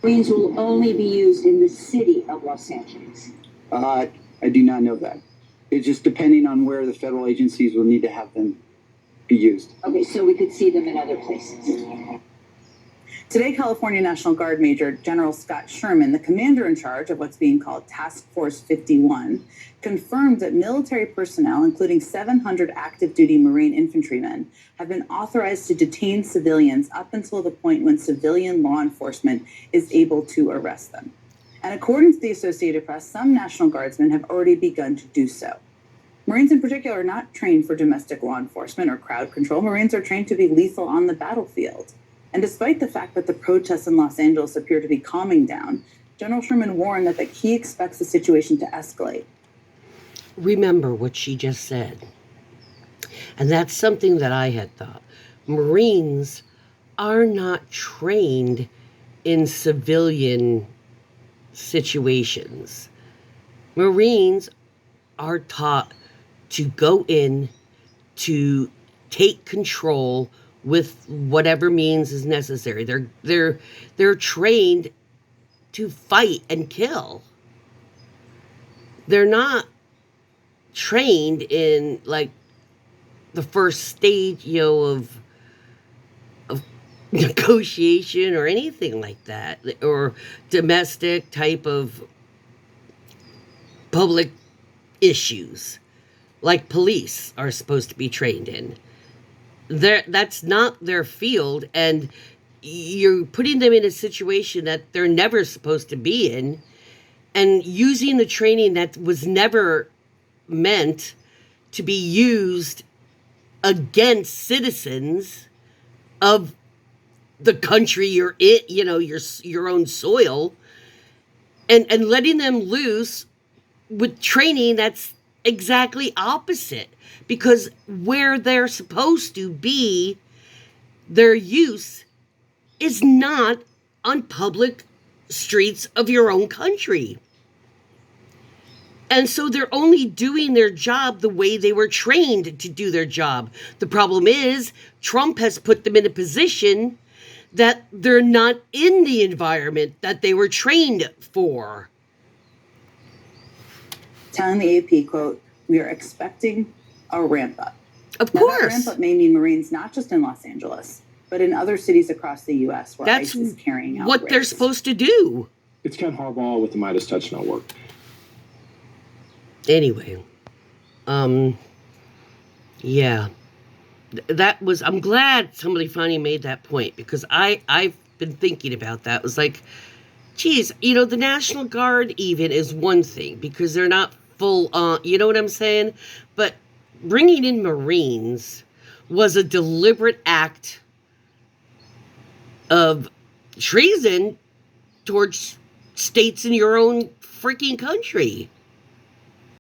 Marines will only be used in the city of Los Angeles. I do not know that. It's just depending on where the federal agencies will need to have them be used. Okay, so we could see them in other places. Today, California National Guard Major General Scott Sherman, the commander in charge of what's being called Task Force 51, confirmed that military personnel, including 700 active duty Marine infantrymen, have been authorized to detain civilians up until the point when civilian law enforcement is able to arrest them. And according to the Associated Press, some National Guardsmen have already begun to do so. Marines in particular are not trained for domestic law enforcement or crowd control. Marines are trained to be lethal on the battlefield. And despite the fact that the protests in Los Angeles appear to be calming down, General Sherman warned that he expects the situation to escalate. Remember what she just said. And that's something that I had thought. Marines are not trained in civilian situations. Marines are taught to go in, to take control with whatever means is necessary. They're trained to fight and kill. They're not trained in like the first stage, of negotiation or anything like that, or domestic type of public issues like police are supposed to be trained in. That's not their field, and you're putting them in a situation that they're never supposed to be in, and using the training that was never meant to be used against citizens of the country you're in, your own soil, and letting them loose with training that's exactly opposite, because where they're supposed to be, their use is not on public streets of your own country. And so they're only doing their job the way they were trained to do their job. The problem is Trump has put them in a position that they're not in the environment that they were trained for. Telling the AP, quote, "We are expecting a ramp up." Of Now, course. that ramp up may mean Marines not just in Los Angeles, but in other cities across the U.S. where That's ICE is carrying out what raids. they're supposed to do. It's Ken Harbaugh with the Midas Touch Network. Anyway, yeah, I'm glad somebody finally made that point, because I've been thinking about that. It was like, geez, the National Guard even is one thing because they're not full on, you know what I'm saying? But bringing in Marines was a deliberate act of treason towards states in your own freaking country.